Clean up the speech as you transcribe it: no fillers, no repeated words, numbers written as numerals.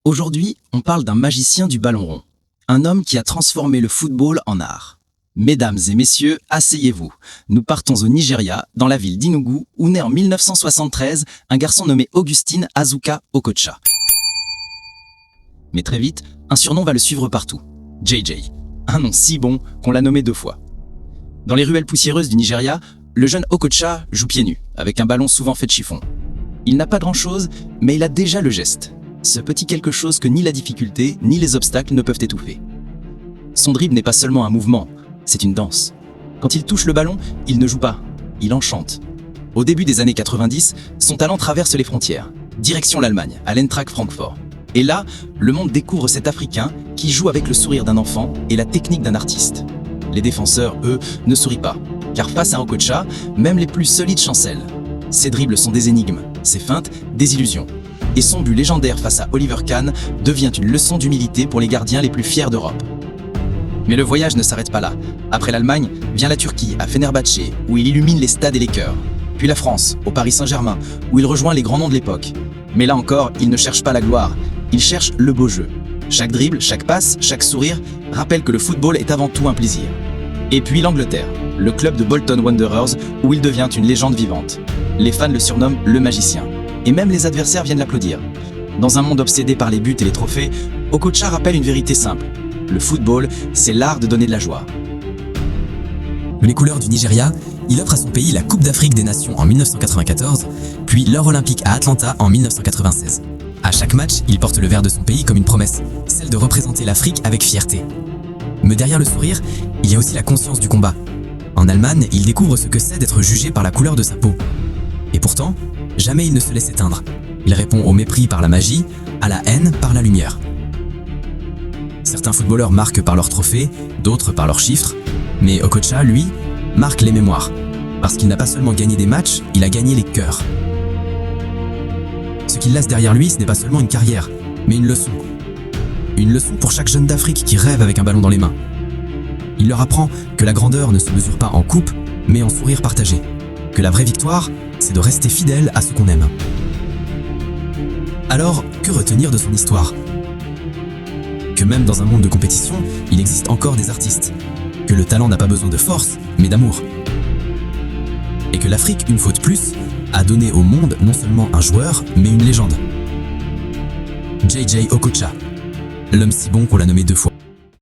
Aujourd'hui, on parle d'un magicien du ballon rond. Un homme qui a transformé le football en art. Mesdames et messieurs, asseyez-vous. Nous partons au Nigeria, dans la ville d'Enugu, où naît en 1973 un garçon nommé Augustine Azuka Okocha. Mais très vite, un surnom va le suivre partout. JJ. Un nom si bon qu'on l'a nommé 2 fois. Dans les ruelles poussiéreuses du Nigeria, le jeune Okocha joue pieds nus, avec un ballon souvent fait de chiffon. Il n'a pas grand-chose, mais il a déjà le geste. Ce petit quelque chose que ni la difficulté, ni les obstacles ne peuvent étouffer. Son dribble n'est pas seulement un mouvement, c'est une danse. Quand il touche le ballon, il ne joue pas, il enchante. Au début des années 90, son talent traverse les frontières. Direction l'Allemagne, à l'Eintracht Francfort. Et là, le monde découvre cet Africain qui joue avec le sourire d'un enfant et la technique d'un artiste. Les défenseurs, eux, ne sourient pas, car face à Okocha, même les plus solides chancellent. Ses dribbles sont des énigmes, ses feintes, des illusions. Et son but légendaire face à Oliver Kahn devient une leçon d'humilité pour les gardiens les plus fiers d'Europe. Mais le voyage ne s'arrête pas là. Après l'Allemagne, vient la Turquie, à Fenerbahçe, où il illumine les stades et les cœurs. Puis la France, au Paris Saint-Germain, où il rejoint les grands noms de l'époque. Mais là encore, il ne cherche pas la gloire, il cherche le beau jeu. Chaque dribble, chaque passe, chaque sourire rappelle que le football est avant tout un plaisir. Et puis l'Angleterre, le club de Bolton Wanderers, où il devient une légende vivante. Les fans le surnomment le magicien. Et même les adversaires viennent l'applaudir. Dans un monde obsédé par les buts et les trophées, Okocha rappelle une vérité simple. Le football, c'est l'art de donner de la joie. Les couleurs du Nigeria, il offre à son pays la Coupe d'Afrique des Nations en 1994, puis l'or olympique à Atlanta en 1996. À chaque match, il porte le vert de son pays comme une promesse, celle de représenter l'Afrique avec fierté. Mais derrière le sourire, il y a aussi la conscience du combat. En Allemagne, il découvre ce que c'est d'être jugé par la couleur de sa peau. Et pourtant, jamais il ne se laisse éteindre. Il répond au mépris par la magie, à la haine par la lumière. Certains footballeurs marquent par leurs trophées, d'autres par leurs chiffres, mais Okocha, lui, marque les mémoires. Parce qu'il n'a pas seulement gagné des matchs, il a gagné les cœurs. Ce qu'il laisse derrière lui, ce n'est pas seulement une carrière, mais une leçon. Une leçon pour chaque jeune d'Afrique qui rêve avec un ballon dans les mains. Il leur apprend que la grandeur ne se mesure pas en coupe, mais en sourire partagé. Que la vraie victoire, c'est de rester fidèle à ce qu'on aime. Alors, que retenir de son histoire ? Que même dans un monde de compétition, il existe encore des artistes. Que le talent n'a pas besoin de force, mais d'amour. Et que l'Afrique, une fois de plus, a donné au monde non seulement un joueur, mais une légende. JJ Okocha, l'homme si bon qu'on l'a nommé 2 fois.